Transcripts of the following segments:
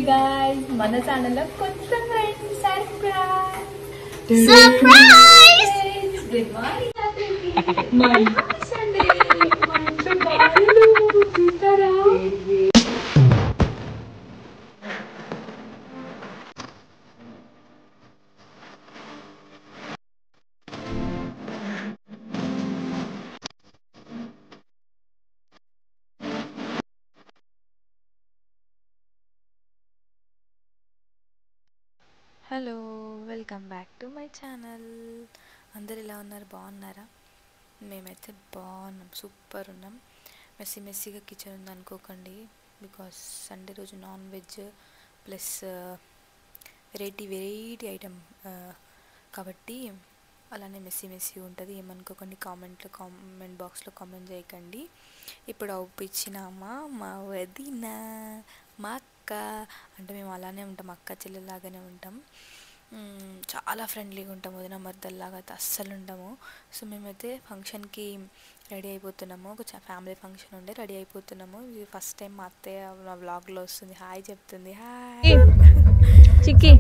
guys, మన ఛానల్లో కొత్త friend surprise. Good morning. My Sunday మంచి బాలు చూస్తారా? Hello, welcome back to my channel. అందరు ఎలా ఉన్నారు? బాగున్నారా? మేమైతే బాగున్నాం, సూపర్ ఉన్నాం. మెస్సీగా కిచెన్ ఉంది అనుకోకండి, బికాస్ సండే రోజు non veg plus variety item కాబట్టి అలానే మెస్సీ ఉంటుంది. ఏమనుకోకండి, కామెంట్ బాక్స్లో కామెంట్ చేయకండి. ఇప్పుడు అవుపిచ్చినామా మా వదిన, మా అక్క, అంటే మేము అలానే ఉంటాం, అక్క చెల్లెలాగానే ఉంటాం. చాలా ఫ్రెండ్లీగా ఉంటాము, వదిన మర్దల్లాగా అయితే అస్సలు ఉంటాము. సో మేమైతే ఫంక్షన్కి రెడీ అయిపోతున్నాము. ఒక ఫ్యామిలీ ఫంక్షన్ ఉండే రెడీ అయిపోతున్నాము. ఇది ఫస్ట్ టైం మా అత్తయ్య నా వ్లాగ్లో వస్తుంది. హాయ్ చెప్తుంది. హాయ్ చిక్కి.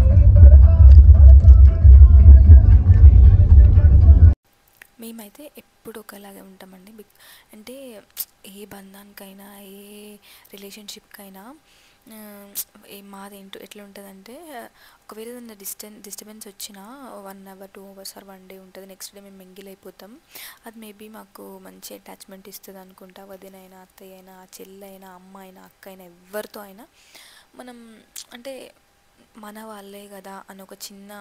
మేమైతే ఎప్పుడు ఒకలాగే ఉంటామండి. అంటే ఏ బంధానికైనా ఏ రిలేషన్షిప్కైనా మాదేంటో ఎట్లా ఉంటుందంటే, ఒకవేళ ఏదైనా డిస్టర్బెన్స్ వచ్చినా 1 hour 2 hours ఆర్ 1 day ఉంటుంది. నెక్స్ట్ డే మేము మింగిల్ అయిపోతాం. అది మేబీ మాకు మంచి అటాచ్మెంట్ ఇస్తుంది అనుకుంటా. వదినైనా, అత్తయ్య అయినా, చెల్లైనా, అమ్మ అయినా, అక్క అయినా, ఎవరితో అయినా మనం అంటే మన వాళ్ళే కదా అని ఒక చిన్న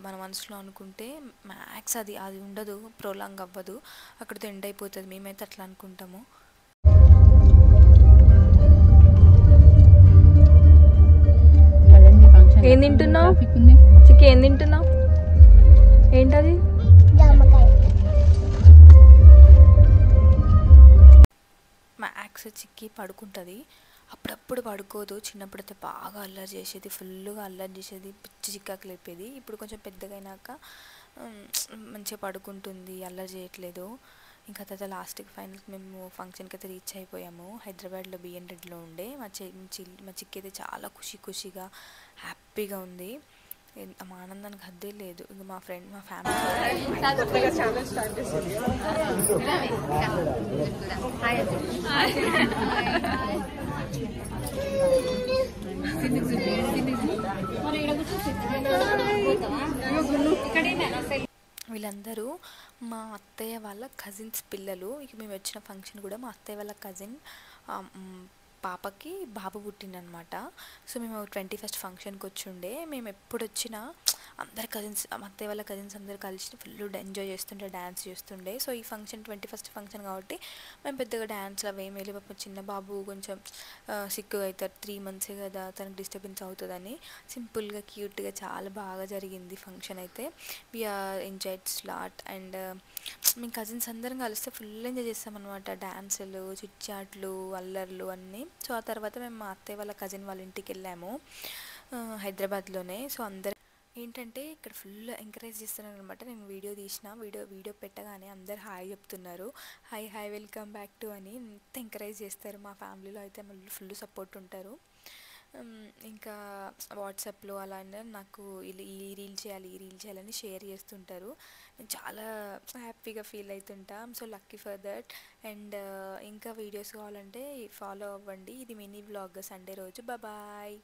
మన మనసులో అనుకుంటే మ్యాక్స్ అది ఉండదు, ప్రోలాంగ్ అవ్వదు, అక్కడితో ఎండ్ అయిపోతుంది. మేమైతే అట్లా అనుకుంటాము. ఏం తింటున్నావు చిక్కి? ఏం తింటున్నావు? ఏంటది? మ్యాక్స్ చిక్కి పడుకుంటుంది, అప్పుడప్పుడు పడుకోదు. చిన్నప్పుడైతే బాగా అల్లరి చేసేది, ఫుల్గా అల్లరి చేసేది, పిచ్చి చిక్కాకు లేపేది. ఇప్పుడు కొంచెం పెద్దగా అయినాక మంచిగా పడుకుంటుంది, అల్లరి చేయట్లేదు. ఇంకా తర్వాత లాస్ట్కి ఫైనల్కి మేము ఫంక్షన్కి అయితే రీచ్ అయిపోయాము. హైదరాబాద్లో బిఎన్ రెడ్డిలో ఉండే మా చిక్కి అయితే చాలా ఖుషిగా హ్యాపీగా ఉంది. మా ఆనందానికి హద్దే లేదు. ఇంకా మా ఫ్యామిలీ వీళ్ళందరూ మా అత్తయ్య వాళ్ళ కజిన్స్ పిల్లలు. ఇక మేము వచ్చిన ఫంక్షన్ కూడా మా అత్తయ్య వాళ్ళ కజిన్ పాపకి బాబు పుట్టిండనమాట. సో మేము 21st ఫంక్షన్కి వచ్చిండే. మేము ఎప్పుడు వచ్చినా అందరు కజిన్స్, అత్తయ్య వాళ్ళ కజిన్స్ అందరు కలిసి ఫుల్ ఎంజాయ్ చేస్తుండే, డ్యాన్స్ చేస్తుండే. సో ఈ ఫంక్షన్ 21st ఫంక్షన్ కాబట్టి మేము పెద్దగా డ్యాన్స్లు అవి ఏమి పాప చిన్న బాబు కొంచెం సిక్కుగా అవుతారు, 3 months కదా, తనకు డిస్టర్బెన్స్ అవుతుందని సింపుల్గా క్యూట్గా చాలా బాగా జరిగింది ఫంక్షన్ అయితే. We are enjoyed lot. అండ్ మేము కజిన్స్ అందరం కలిస్తే ఫుల్ ఎంజాయ్ చేస్తామన్నమాట. డ్యాన్సులు, చిట్చాట్లు, అల్లర్లు అన్నీ. సో ఆ తర్వాత మేము మా అత్తయ్య వాళ్ళ కజిన్ వాళ్ళ ఇంటికి వెళ్ళాము హైదరాబాద్లోనే. సో అందరు ఏంటంటే ఇక్కడ ఫుల్ ఎంకరేజ్ చేస్తున్నారు అనమాట. నేను వీడియో తీసిన, వీడియో పెట్టగానే అందరు హాయ్ చెప్తున్నారు. హాయ్ వెల్కమ్ బ్యాక్ టు అని ఎంత ఎంకరేజ్ చేస్తారు. మా ఫ్యామిలీలో అయితే మళ్ళీ ఫుల్ సపోర్ట్ ఉంటారు. ఇంకా వాట్సాప్లో అలా నాకు ఈ రీల్ చేయాలని షేర్ చేస్తుంటారు. నేను చాలా హ్యాపీగా ఫీల్ అవుతుంటా. So lucky for that. And ఇంకా వీడియోస్ కావాలంటే ఫాలో అవ్వండి. ఇది మినీ వ్లాగ్ సండే రోజు. బాయ్.